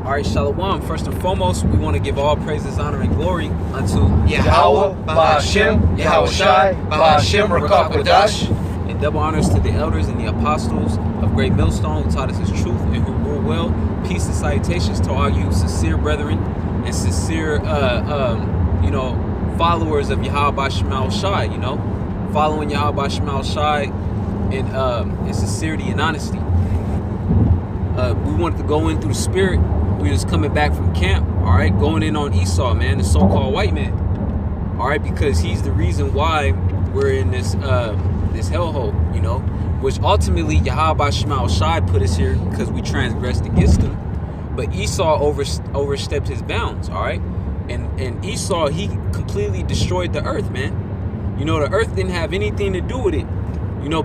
All right, Shalom. First and foremost, we want to give all praises, honor, and glory unto Yahweh, Bahashem, Yahweh Shai, Bahashem, Rakah Kodash. And double honors to the elders and the apostles of Great Millstone who taught us his truth and who rule well. Peace and salutations to all you sincere brethren and sincere, followers of Yahweh Shemal Shai, following Yahweh Shemal Shai in sincerity and honesty. We wanted to go in through the spirit. We was coming back from camp, all right, going in on Esau, man, the so-called white man, all right, because he's the reason why we're in this hellhole, which ultimately Yahweh Shemal Shai put us here because we transgressed against him. But Esau overstepped his bounds, all right, and Esau, he completely destroyed the earth, man. The earth didn't have anything to do with it,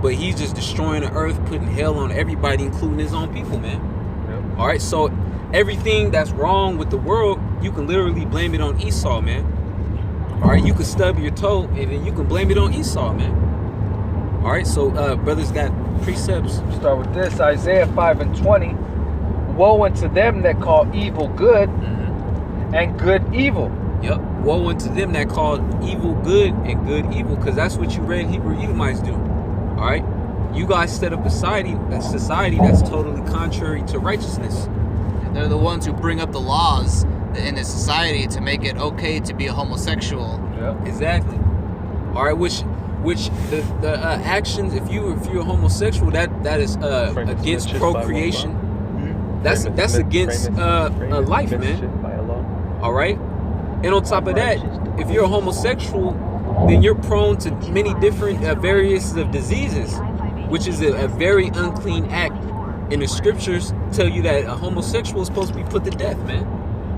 but he's just destroying the earth, putting hell on everybody, including his own people, man. Yep. All right, so everything that's wrong with the world, you can literally blame it on Esau, man. All right, you can stub your toe and then you can blame it on Esau, man. All right, so brothers got precepts. Start with this, Isaiah 5:20. Woe unto them that call evil good and good evil. Yep, woe unto them that call evil good and good evil, because that's what you red Hebrew Edomites do. All right, you guys set up a society that's totally contrary to righteousness. They're the ones who bring up the laws in the society to make it okay to be a homosexual. Yeah, exactly. All right, which the actions, if you're homosexual, that is against procreation. That's against life, man. All right, and on top of that, if you're a homosexual, then you're prone to many different various of diseases, which is a very unclean act. And the scriptures tell you that a homosexual is supposed to be put to death, man.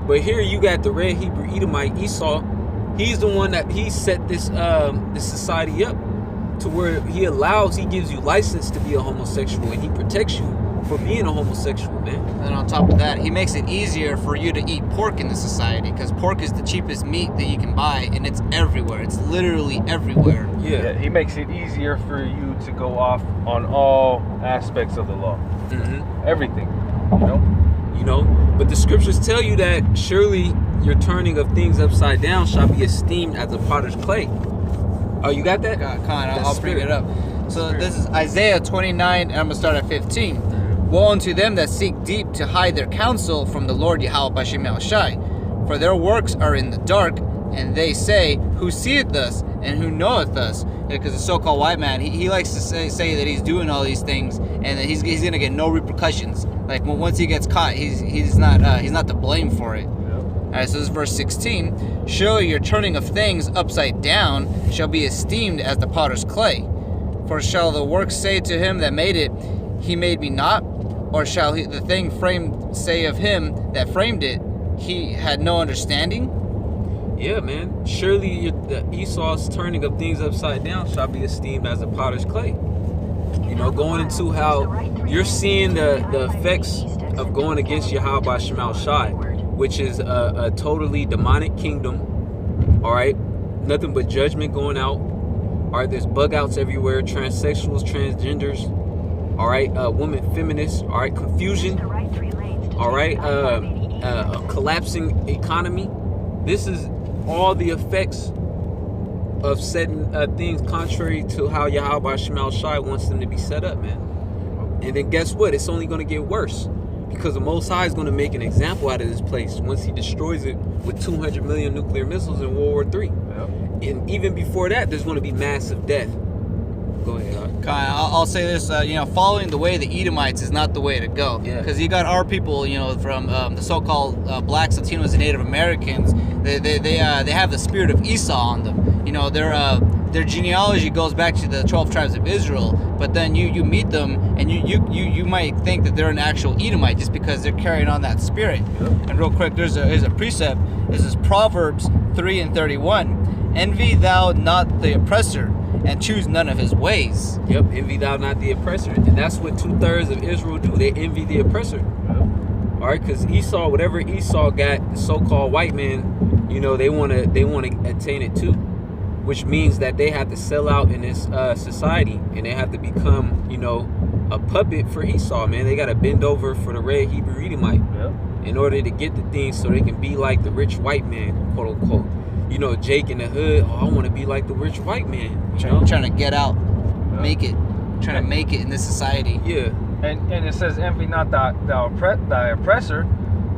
But here you got the red Hebrew Edomite, Esau. He's the one that he set this society up to where he gives you license to be a homosexual, and he protects you for being a homosexual, man. And on top of that, he makes it easier for you to eat pork in the society, because pork is the cheapest meat that you can buy, and it's everywhere. It's literally everywhere. Yeah, he makes it easier for you to go off on all aspects of the law. Everything, but the scriptures tell you that surely your turning of things upside down shall be esteemed as a potter's clay. Oh, you got that? I'll bring it up. So this is Isaiah 29, and I'm going to start at 15. Woe unto them that seek deep to hide their counsel from the Lord Yahweh Shemal Shai, for their works are in the dark, and they say, who seeth us, and who knoweth us? Because the so-called white man, he likes to say that he's doing all these things, and that he's going to get no repercussions. Like, once he gets caught, he's not to blame for it. All right, so this is verse 16. Surely your turning of things upside down shall be esteemed as the potter's clay. For shall the work say to him that made it, he made me not? Or shall the thing framed say of him that framed it, he had no understanding? Yeah, man. Surely the Esau's turning of things upside down shall be esteemed as a potter's clay. Going into how you're seeing the effects of going against Yahweh Shemal Shai, which is a totally demonic kingdom. All right, nothing but judgment going out. All right, there's bug outs everywhere, transsexuals, transgenders. All right, women feminists. All right, confusion. All right, a collapsing economy. This is all the effects of setting things contrary to how Yahweh Shemal Shai wants them to be set up, man. And then guess what? It's only going to get worse, because the Most High is going to make an example out of this place once he destroys it with 200 million nuclear missiles in World War III. Yep. And even before that, there's going to be massive death. Go ahead. I'll say this, following the way of the Edomites is not the way to go. Because you got our people, from the so-called blacks, Latinos, and Native Americans. They have the spirit of Esau on them. Their genealogy goes back to the 12 tribes of Israel. But then you meet them, and you might think that they're an actual Edomite just because they're carrying on that spirit. Yep. And real quick, here's a precept. This is Proverbs 3:31. Envy thou not the oppressor, and choose none of his ways. Yep, envy thou not the oppressor. And that's what 2/3 of Israel do. They envy the oppressor. Yep. All right, because Esau, whatever Esau got, the so-called white man, they want to attain it too, which means that they have to sell out in this society, and they have to become, a puppet for Esau, man. They got to bend over for the red Hebrew Edomite in order to get the things so they can be like the rich white man, quote unquote. You know, Jake in the hood, I want to be like the rich white man. You know? Trying to get out, make it, trying to make it in this society. Yeah. And it says, envy not thy oppressor.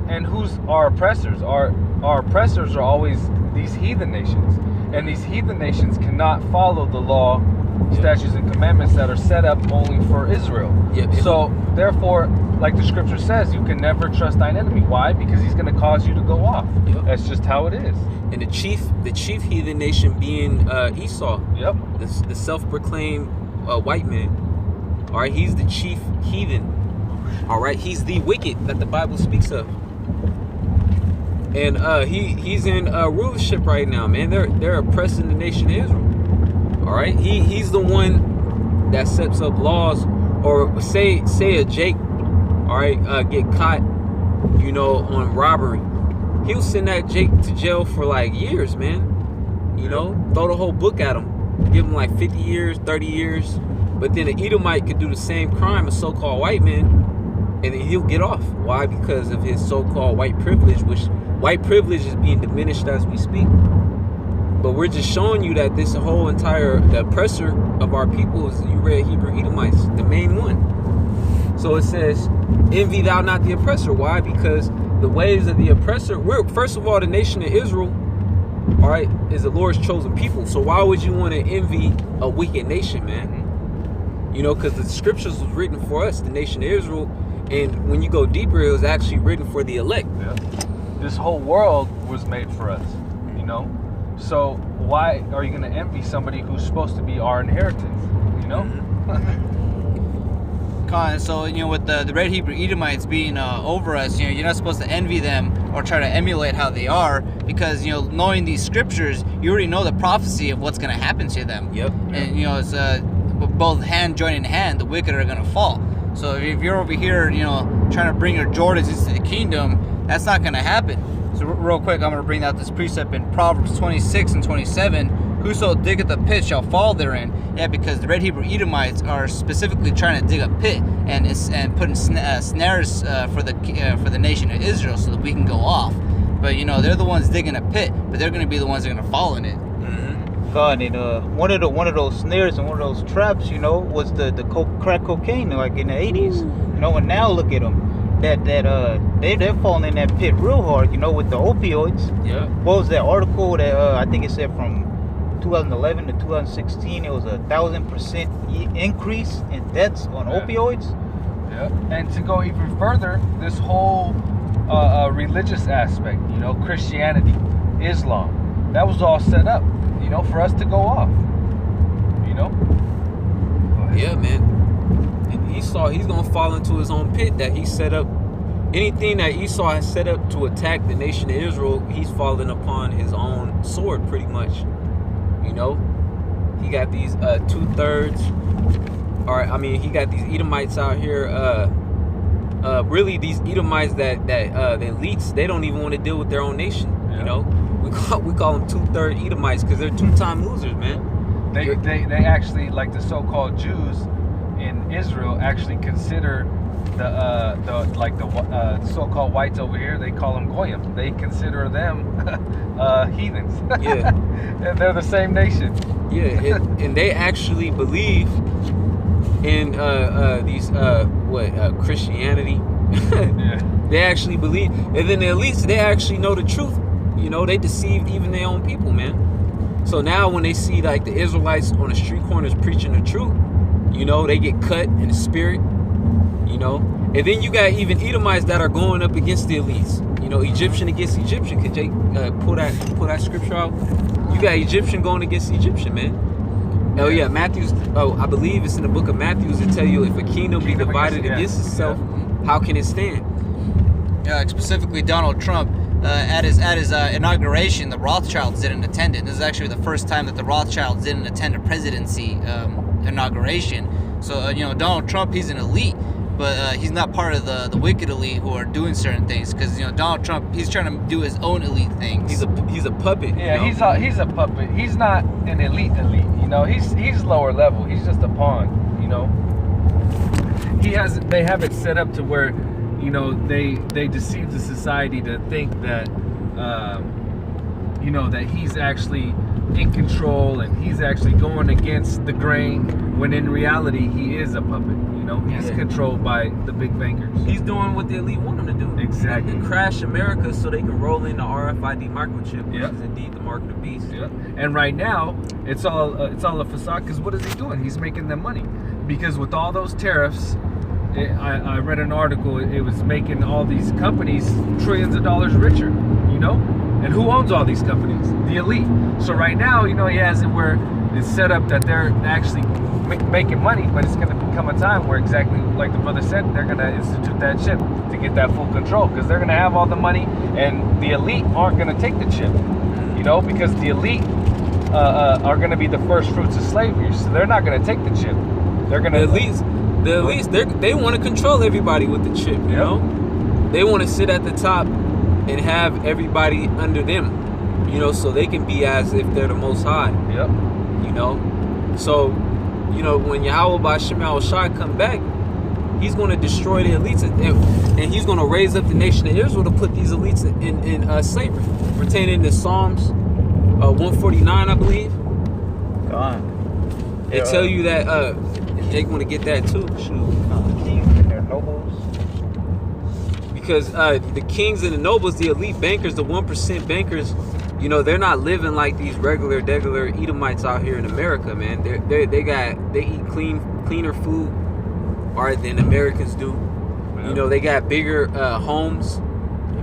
And who's our oppressors? Our oppressors are always these heathen nations. And these heathen nations cannot follow the law, statutes, and commandments that are set up only for Israel. So, therefore, like the scripture says, you can never trust thine enemy. Why? Because he's going to cause you to go off. That's just how it is. And the chief heathen nation being Esau. The self-proclaimed white man. All right, he's the chief heathen. All right, he's the wicked that the Bible speaks of. And he's in rulership right now, man. They're oppressing the nation of Israel. All right, he's the one that sets up laws, or say a Jake, all right, get caught, you know, on robbery. He'll send that Jake to jail for like years, man. You know, throw the whole book at him, give him like 50 years, 30 years. But then an Edomite could do the same crime, a so-called white man, and then he'll get off. Why? Because of his so-called white privilege, which white privilege is being diminished as we speak. But we're just showing you that this whole the oppressor of our people is you read Hebrew Edomites, the main one. So it says, envy thou not the oppressor. Why? Because the ways of the oppressor, first of all, the nation of Israel, all right, is the Lord's chosen people. So why would you want to envy a wicked nation, man? You know, because the scriptures was written for us, the nation of Israel. And when you go deeper, it was actually written for the elect. This whole world was made for us, you know? So why are you going to envy somebody who's supposed to be our inheritance, you know? So, you know, with the red Hebrew Edomites being over us, you know, you're not supposed to envy them or try to emulate how they are, because, you know, knowing these scriptures, you already know the prophecy of what's going to happen to them. And, you know, it's both hand joining hand, the wicked are going to fall. So if you're over here, you know, trying to bring your Jordans into the kingdom, that's not going to happen. So real quick, I'm going to bring out this precept in Proverbs 26 and 27. Whoso diggeth a pit shall fall therein. Yeah, because the red Hebrew Edomites are specifically trying to dig a pit and putting snares for the nation of Israel so that we can go off. But, you know, they're the ones digging a pit, but they're going to be the ones that are going to fall in it. God, and one of those snares and one of those traps, you know, was the crack cocaine, like in the 80s. You know, and now look at them. They're falling in that pit real hard, you know, with the opioids. What was that article that I think it said from 2011 to 2016? It was 1,000% increase in deaths on opioids. And to go even further, this whole religious aspect, you know, Christianity, Islam, that was all set up, you know, for us to go off, you know? Yeah, man. And Esau, he's going to fall into his own pit that he set up. Anything that Esau has set up to attack the nation of Israel, he's fallen upon his own sword pretty much. You know? He got these 2/3, or I mean, he got these Edomites out here. Really, these Edomites that the elites, they don't even want to deal with their own nation. You know? We call them 2/3 Edomites because they're two-time losers, man. They actually, like the so-called Jews in Israel, actually consider the so-called whites over here. They call them goyim. They consider them heathens. And they're the same nation. And they actually believe in these Christianity. They actually believe, and then the elites, they actually know the truth. You know, they deceived even their own people, man. So now when they see like the Israelites on the street corners preaching the truth, you know, they get cut in the spirit, you know. And then you got even Edomites that are going up against the elites. You know, Egyptian against Egyptian. Could Jake pull that scripture out? You got Egyptian going against Egyptian, man. Oh yeah, Matthew's. Oh, I believe it's in the book of Matthew to tell you if a kingdom be divided against itself, how can it stand? Specifically, Donald Trump. At his inauguration, the Rothschilds didn't attend it. This is actually the first time that the Rothschilds didn't attend a presidency inauguration. So, you know, Donald Trump, he's an elite, but he's not part of the wicked elite who are doing certain things. Because, you know, Donald Trump, he's trying to do his own elite things. He's a puppet. Yeah, you know? he's a puppet. He's not an elite. You know, he's lower level. He's just a pawn. You know. they have it set up to where, you know, they deceive the society to think that, you know, that he's actually in control and he's actually going against the grain, when in reality he is a puppet. You know, he's controlled by the big bankers. He's doing what the elite want him to do. Exactly. And crash America so they can roll in the RFID microchip, which Yep. is indeed the mark of the beast. Yeah. And right now, it's all a facade. Because what is he doing? He's making them money. Because with all those tariffs, I read an article. It was making all these companies trillions of dollars richer. You know, and who owns all these companies? The elite. So right now, you know, he has it where it's set up that they're actually making money, but it's going to become a time where, exactly like the brother said, they're going to institute that chip to get that full control, because they're going to have all the money, and the elite aren't going to take the chip, you know, because the elite are going to be the first fruits of slavery, so they're not going to take the chip. They're going to The elites, they want to control everybody with the chip. You know, they want to sit at the top and have everybody under them. You know, so they can be as if they're the Most High. Yep. You know, so, you know, when Yahweh Ba'Shem Shai come back, he's going to destroy the elites, and he's going to raise up the nation of Israel to put these elites in slavery, pertaining to Psalms 149, I believe. God. They tell you that Jake want to get that too. Shoot. Kings and their nobles. Because the kings and the nobles, the elite bankers, the 1% bankers, you know, they're not living like these regular Edomites out here in America, man. They eat cleaner food, all right, than Americans do. You know, they got bigger homes,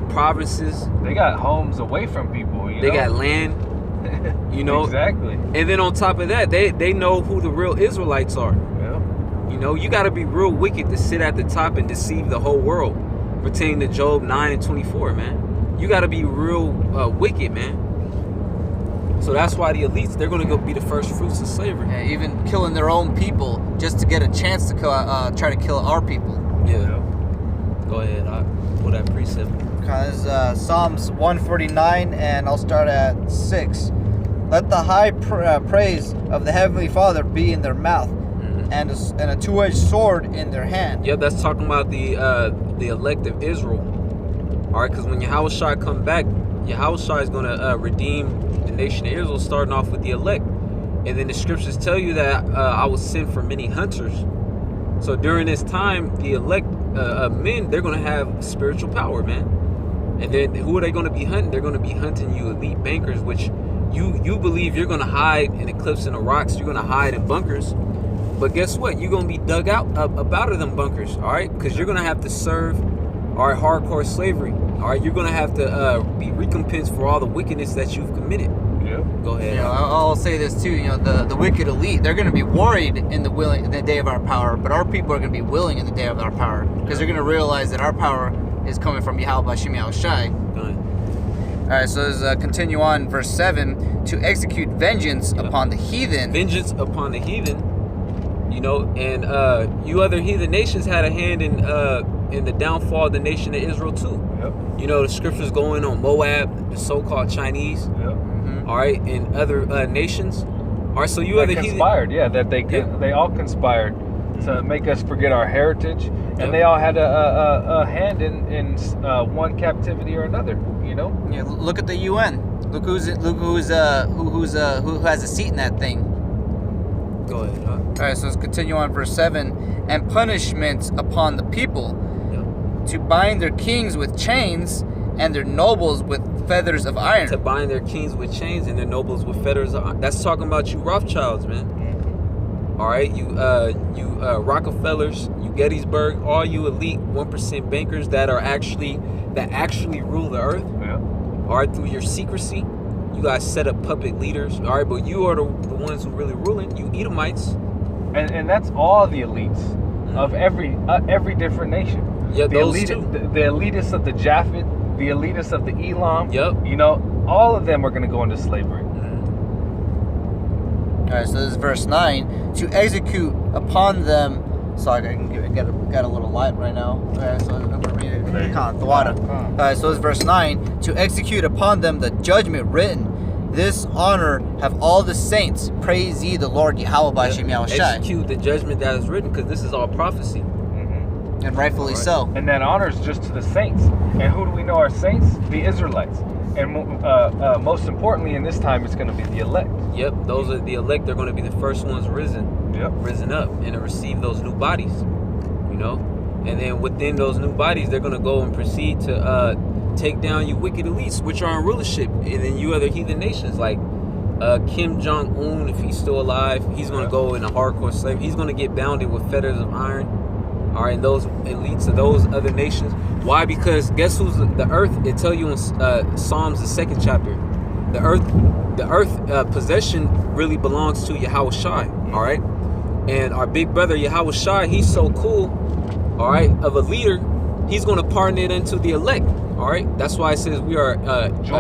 provinces. They got homes away from people. They got land. You know, exactly. And then on top of that, they know who the real Israelites are. Yeah. You know, you got to be real wicked to sit at the top and deceive the whole world, pertaining to Job 9:24, man. You got to be real wicked, man. So that's why the elites, they're going to go be the first fruits of slavery. Yeah, even killing their own people just to get a chance to try to kill our people. Yeah. Go ahead. Pull that precept. Because Psalms 149, and I'll start at 6. Let the high praise of the Heavenly Father be in their mouth, and a two-edged sword in their hand. Yep, that's talking about the elect of Israel. All right, because when Yahushua come back, Yahushua is going to redeem the nation of Israel, starting off with the elect. And then the scriptures tell you that I will send for many hunters. So during this time, the elect men, they're going to have spiritual power, man. And then who are they going to be hunting? They're going to be hunting you elite bankers, which you believe you're going to hide in the cliffs and the rocks. You're going to hide in bunkers. But guess what? You're going to be dug out of them bunkers, all right? Because you're going to have to serve, all right, hardcore slavery. All right, you're going to have to be recompensed for all the wickedness that you've committed. Yeah. Go ahead. You know, I'll say this too. You know, the wicked elite, they're going to be worried in the day of our power, but our people are going to be willing in the day of our power, because they're going to realize that our power is coming from Yahweh Ba'Shem Shai. Go ahead. All right, so let's continue on, verse 7, to execute vengeance upon the heathen. Vengeance upon the heathen. You know, and you other heathen nations had a hand in the downfall of the nation of Israel too. Yep. You know, the scriptures going on Moab, the so-called Chinese. Yep. All right, and other nations. All right, so you They other heathen. conspired, that they all conspired to make us forget our heritage, and they all had a hand in one captivity or another. You know. Yeah, look at the UN. Look who has a seat in that thing. Go ahead. All right, so let's continue on, verse 7. And punishments upon the people, to bind their kings with chains and their nobles with feathers of iron. To bind their kings with chains and their nobles with fetters of iron. That's talking about you Rothschilds, man. All right, you Rockefellers, you Gettysburg, all you elite 1% bankers that actually rule the earth. Yeah. All right, through your secrecy, you guys set up puppet leaders. All right, but you are the ones who really ruling. You Edomites. And that's all the elites of every different nation. Yeah, the those elite, two. the elitists of the Japhet, the elitists of the Elam. Yep. You know, all of them are going to go into slavery. All right, so this is verse 9. To execute upon them. Sorry, I can get a little light right now. All right, so I'm going to read it. All right, so this is verse 9. To execute upon them the judgment written. This honor have all the saints. Praise ye the Lord Yahweh Ba'Shem Shai. Execute the judgment that is written, because this is all prophecy. And rightfully so. And that honor is just to the saints. And who do we know are saints? The Israelites. And most importantly, in this time, it's going to be the elect. Yep, those are the elect. They're going to be the first ones risen up, and to receive those new bodies. You know, and then within those new bodies, they're going to go and proceed to take down you wicked elites, which are in rulership, and then you other heathen nations like Kim Jong-un, if he's still alive, he's going to go into hardcore slavery. He's going to get bounded with fetters of iron. All right, and those elites of those other nations. Why? Because guess who's the earth? It tell you in Psalms, the 2nd chapter. The earth possession really belongs to Yahweh Shai. All right, and our big brother Yahweh Shai, he's so cool. All right, of a leader, he's going to pardon it into the elect. All right, that's why it says we are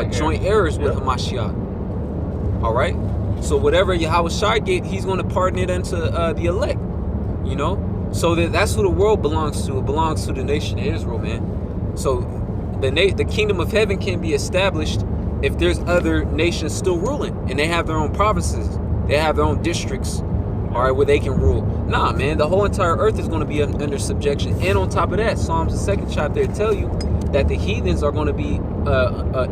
joint heirs with Hamashiach. All right, so whatever Yahweh Shai get, he's going to pardon it into the elect. You know. So that's who the world belongs to. It belongs to the nation of Israel, man. So the kingdom of heaven can be established if there's other nations still ruling, and they have their own provinces, they have their own districts, all right, where they can rule. Nah, man, the whole entire earth is going to be under subjection. And on top of that, Psalms, the 2nd chapter, it tell you that the heathens are going to be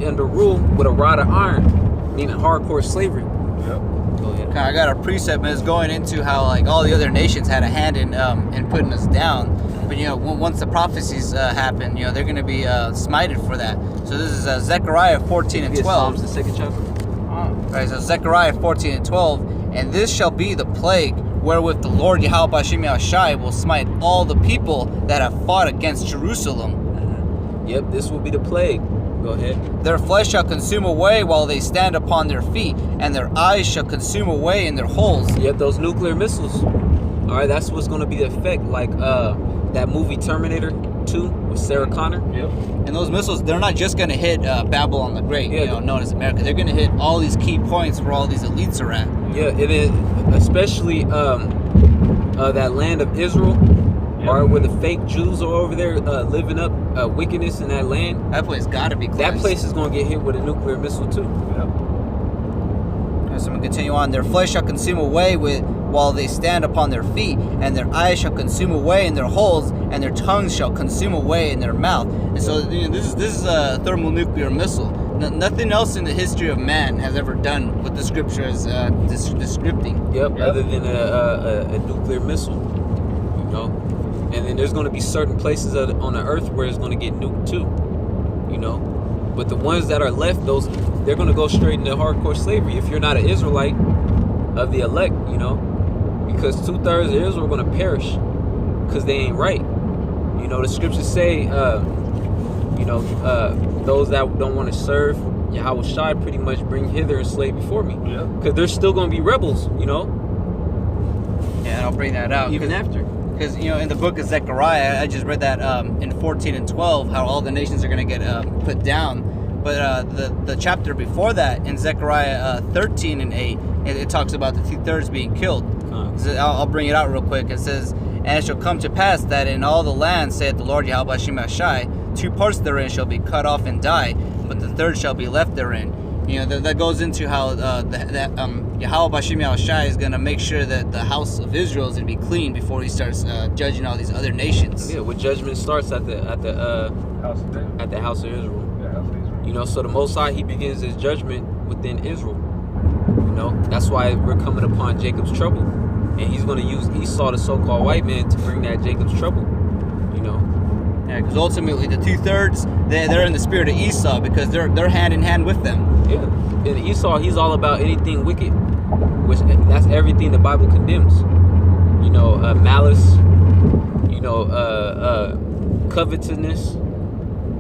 under rule with a rod of iron, meaning hardcore slavery. Yep. I got a precept, and it's going into how like all the other nations had a hand in putting us down, but you know once the prophecies happen, you know they're going to be smited for that. So this is Zechariah 14 and 12. Psalms, the 2nd chapter. Right, so Zechariah 14 and 12, and this shall be the plague wherewith the Lord Yahweh Bashim Yahushai will smite all the people that have fought against Jerusalem. Yep, this will be the plague. Go ahead. Their flesh shall consume away while they stand upon their feet, and their eyes shall consume away in their holes. Yep, those nuclear missiles. All right, that's what's going to be the effect. Like that movie Terminator 2 with Sarah Connor. Yep. And those missiles, they're not just going to hit Babylon the Great, known as America. They're going to hit all these key points where all these elites are at. Yeah, and then especially that land of Israel. All right, where the fake Jews are over there living up wickedness in that land. That place got to be closed. That place is going to get hit with a nuclear missile too. Yep. So I'm going to continue on. Their flesh shall consume away while they stand upon their feet, and their eyes shall consume away in their holes, and their tongues shall consume away in their mouth. And so this is a thermonuclear missile. Nothing else in the history of man has ever done what the scripture is descripting. Yep, other than a nuclear missile. You know? And then there's going to be certain places on the earth where it's going to get nuked too, you know. But the ones that are left, they're going to go straight into hardcore slavery. If you're not an Israelite of the elect, you know, because 2/3 of Israel are going to perish because they ain't right. You know, the scriptures say, those that don't want to serve Yahweh Shai pretty much bring hither and slave before me. Yeah. Because they're still going to be rebels, you know. Yeah, and I'll bring that out. Even after. Because, you know, in the book of Zechariah, I just read that in 14 and 12, how all the nations are going to get put down. But the chapter before that, in Zechariah 13 and 8, it talks about the 2/3 being killed. So I'll bring it out real quick. It says, and it shall come to pass that in all the land, saith the Lord Yahweh Bashim Yahushai, 2 parts therein shall be cut off and die, but the third shall be left therein. You know, that goes into how Yahweh Bashim Yahushai is going to make sure that the house of Israel is going to be clean before he starts judging all these other nations. Yeah, what judgment starts at the House of David. at the house of Israel. Yeah, House of Israel. You know, so the Most High, he begins his judgment within Israel. You know, that's why we're coming upon Jacob's trouble. And he's going to use Esau, the so-called white man, to bring that Jacob's trouble. You know. Yeah, because ultimately the 2/3, they're in the spirit of Esau because they're hand in hand with them. Yeah. And Esau, he's all about anything wicked, which that's everything the Bible condemns. You know, malice, you know, covetousness,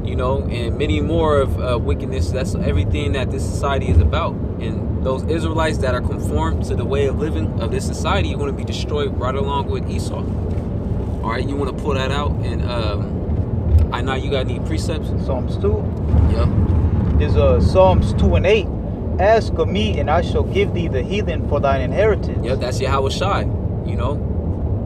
you know, and many more of wickedness. That's everything that this society is about. And those Israelites that are conformed to the way of living of this society are going to be destroyed right along with Esau. All right, you want to pull that out, and I know you got any precepts. Psalms 2. Yeah. There's Psalms 2 and 8. Ask of me, and I shall give thee the heathen for thine inheritance. Yeah, that's Yahweh Shai. You know,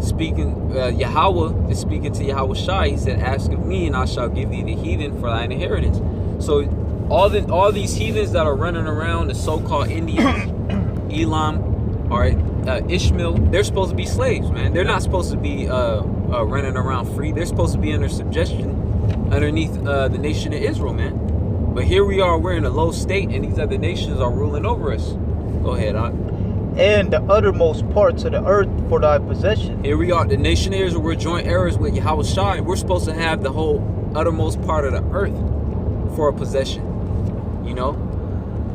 speaking, Yahweh is speaking to Yahweh Shai. He said, "Ask of me, and I shall give thee the heathen for thine inheritance." So, all these heathens that are running around, the so-called Indians, Elam, all right, Ishmael, they're supposed to be slaves, man. They're not supposed to be running around free. They're supposed to be under subjection underneath the nation of Israel, man. But here we are, we're in a low state, and these other nations are ruling over us. Go ahead, And the uttermost parts of the earth for thy possession. Here we are, the nation of Israel, we're joint heirs with Yahweh Shai. We're supposed to have the whole uttermost part of the earth for a possession, you know?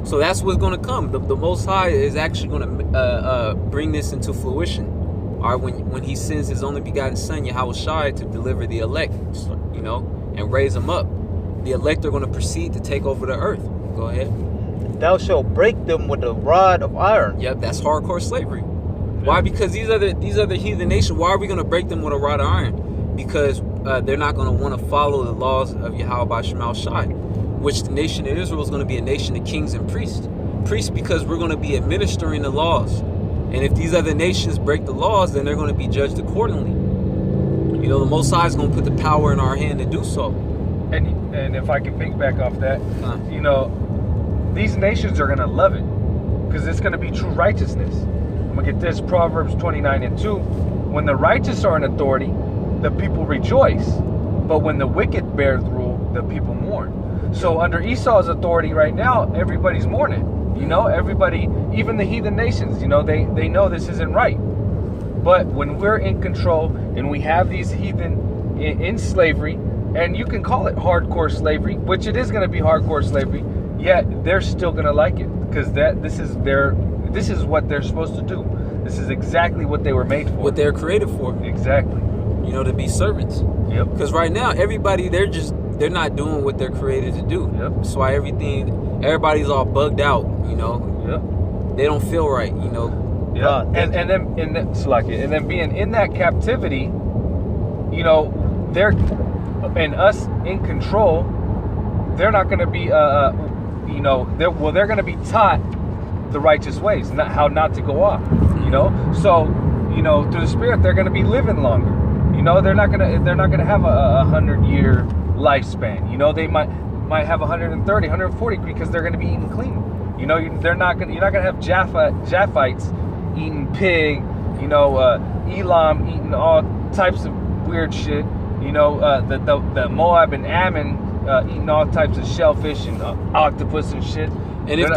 So that's what's going to come. The Most High is actually going to bring this into fruition. All right, when he sends his only begotten son, Yahweh Shai, to deliver the elect, you know, and raise them up. The elect are going to proceed to take over the earth. Go ahead. Thou shalt break them with a rod of iron. Yep, that's hardcore slavery. Why? Because these other heathen nations, why are we going to break them with a rod of iron? Because they're not going to want to follow the laws of Yahweh B'Shem Shai, which the nation of Israel is going to be a nation of kings and priests. Priests, because we're going to be administering the laws. And if these other nations break the laws, then they're going to be judged accordingly. You know, the Most High is going to put the power in our hand to do so. And if I can piggyback off that, you know, these nations are going to love it because it's going to be true righteousness. I'm going to get this, Proverbs 29:2. When the righteous are in authority, the people rejoice. But when the wicked bears rule, the people mourn. So under Esau's authority right now, everybody's mourning. You know, everybody, even the heathen nations, you know, they know this isn't right. But when we're in control and we have these heathen in slavery, and you can call it hardcore slavery, which it is going to be hardcore slavery, yet they're still going to like it because this is what they're supposed to do. This is exactly what they were made for. What they're created for. Exactly. You know, to be servants. Yep. Because right now, everybody, they're not doing what they're created to do. Yep. That's why everybody's all bugged out, you know. Yep. They don't feel right, you know. Yeah. And then being in that captivity, you know, they're and us in control, they're not going to be you know, they're going to be taught the righteous ways, not how not to go off, you know. So, you know, through the Spirit, they're going to be living longer. You know, they're not going to have a 100-year lifespan. You know, they might have 130, 140 because they're going to be eating clean. You know, you're not going to have Japhites eating pig. You know, Elam eating all types of weird shit. You know, the Moab and Ammon eating all types of shellfish and octopus and shit. And if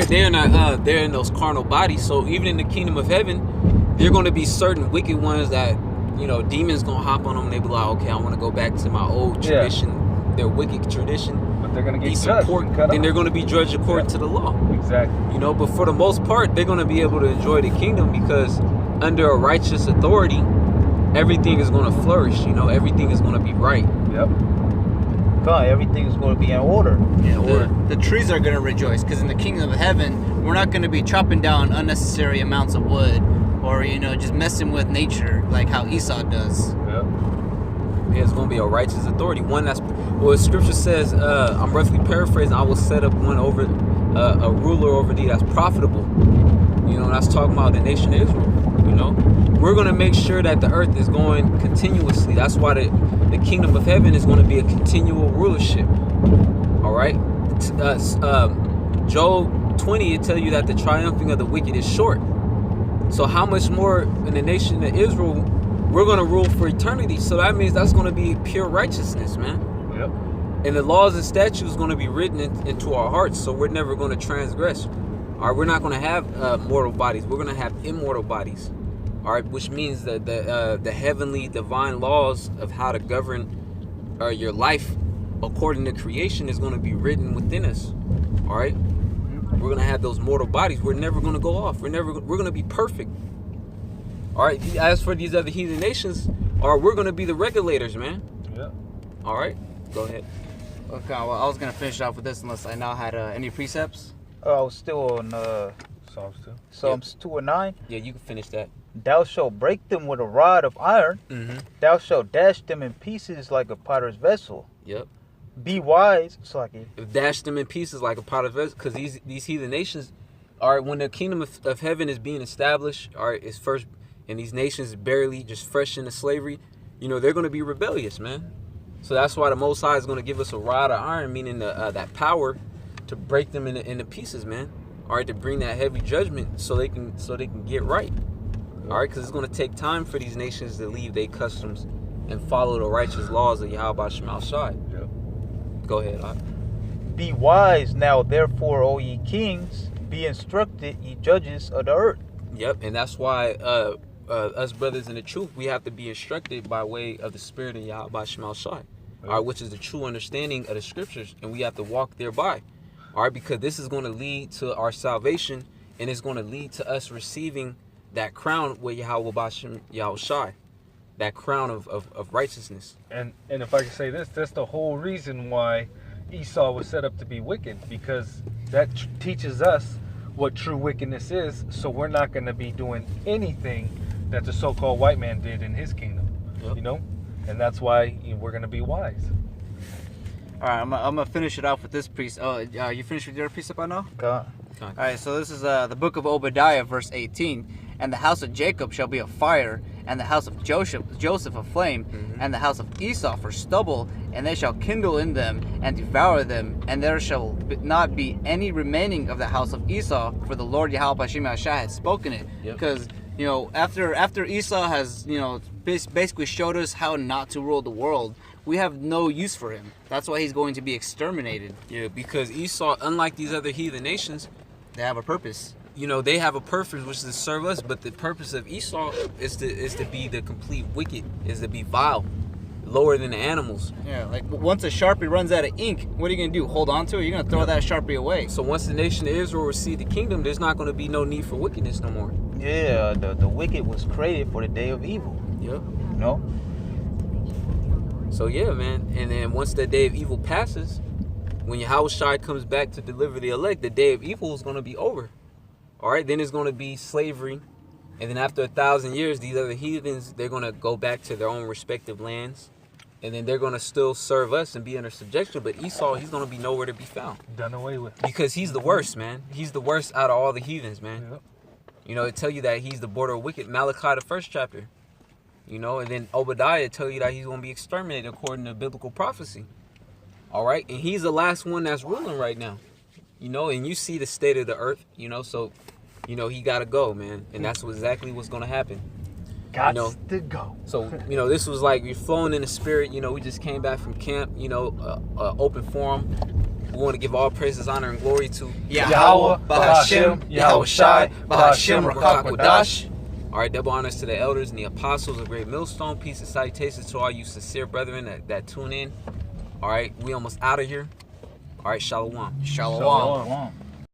they're not they're in those carnal bodies. So even in the kingdom of heaven, there are going to be certain wicked ones that, you know, demons gonna hop on them. And they be like, okay, I want to go back to my old tradition, their wicked tradition. But they're gonna get eat judged. pork, and they're going to be judged according to the law. Exactly. You know, but for the most part, they're going to be able to enjoy the kingdom because under a righteous authority, everything is going to flourish. You know, everything is going to be right. Yep. God, everything is going to be in order. The trees are going to rejoice because in the kingdom of heaven, we're not going to be chopping down unnecessary amounts of wood or, you know, just messing with nature like how Esau does. Yep. Yeah, it's going to be a righteous authority. One that's, well, Scripture says, I'm roughly paraphrasing, I will set up one over, a ruler over thee that's profitable. You know, that's talking about the nation of Israel. You know, we're going to make sure that the earth is going continuously. That's why the kingdom of heaven is going to be a continual rulership. All right. Job 20, it tells you that the triumphing of the wicked is short. So how much more in the nation of Israel, we're going to rule for eternity. So that means that's going to be pure righteousness, man. Yep. And the laws and statutes are going to be written into our hearts. So we're never going to transgress. All right, we're not going to have mortal bodies. We're going to have immortal bodies. All right, which means that the heavenly divine laws of how to govern your life according to creation is going to be written within us. All right, we're going to have those mortal bodies. We're never going to go off. We're going to be perfect. All right. As for these other heathen nations, we're going to be the regulators, man. Yeah. All right. Go ahead. Okay, well, I was going to finish off with this unless I now had any precepts. I was still on Psalms 2. Psalms 2 and 9. Yeah, you can finish that. Thou shalt break them with a rod of iron. Mm-hmm. Thou shalt dash them in pieces like a potter's vessel. Yep. Be wise. Dash them in pieces like a potter's vessel, because these heathen nations, all right, when the kingdom of heaven is being established, all right, it's first, and these nations barely just fresh into slavery, you know, they're going to be rebellious, man. So that's why the Most High is going to give us a rod of iron, meaning that power to break them into pieces, man. All right, to bring that heavy judgment so they can get right. All right, because it's going to take time for these nations to leave their customs and follow the righteous laws of Yahweh Shema Shai. Yep. Go ahead. Be wise now, therefore, O ye kings, be instructed, ye judges of the earth. Yep, and that's why us brothers in the truth, we have to be instructed by way of the Spirit of Yahweh Shema Shai, all right, which is the true understanding of the scriptures, and we have to walk thereby, all right, because this is going to lead to our salvation, and it's going to lead to us receiving that crown with Yahweh Bashem Yahweh Shai, that crown of righteousness. And if I can say this, that's the whole reason why Esau was set up to be wicked, because that teaches us what true wickedness is, so we're not going to be doing anything that the so-called white man did in his kingdom. Yep. You know, and that's why we're going to be wise. All right, I'm gonna finish it off with this precept. Oh, you finished with your precept, I know? God. All right, so this is the book of Obadiah, verse 18. And the house of Jacob shall be a fire, and the house of Joseph a flame, and the house of Esau for stubble, and they shall kindle in them and devour them, and there shall not be any remaining of the house of Esau, for the Lord Yahweh Hashem Shai had spoken it. Because after Esau has basically showed us how not to rule the world, we have no use for him. That's why he's going to be exterminated. Yeah, because Esau, unlike these other heathen nations, They have a purpose. They have a purpose which is to serve us, but the purpose of Esau is to be the complete wicked, is to be vile, lower than the animals. Yeah, like once a Sharpie runs out of ink, what are you going to do? Hold on to it? You're going to throw that Sharpie away. So once the nation of Israel receive the kingdom, there's not going to be no need for wickedness no more. Yeah, the wicked was created for the day of evil. Yep. You know? So yeah, man. And then once the day of evil passes, when Yahweh Shai comes back to deliver the elect, the day of evil is going to be over. All right, then it's going to be slavery. And then after 1,000 years, these other heathens, they're going to go back to their own respective lands. And then they're going to still serve us and be under subjection. But Esau, he's going to be nowhere to be found. Done away with. Because he's the worst, man. He's the worst out of all the heathens, man. Yep. It tell you that he's the border of wicked. Malachi, the first chapter. And then Obadiah tell you that he's going to be exterminated according to biblical prophecy. All right? And he's the last one that's ruling right now. And you see the state of the earth, so, he got to go, man. And that's exactly what's going to happen. Got to go. So, this was like you're flowing in the spirit. We just came back from camp, open forum. We want to give all praises, honor, and glory to Yahweh, Bahashem, Yahweh Shai, Bahashem, Rakakwadash. All right, double honors to the elders and the apostles of Great Millstone. Peace and salutations to all you sincere brethren that tune in. All right, we almost out of here. All right, shalom. Shalom. Shalom.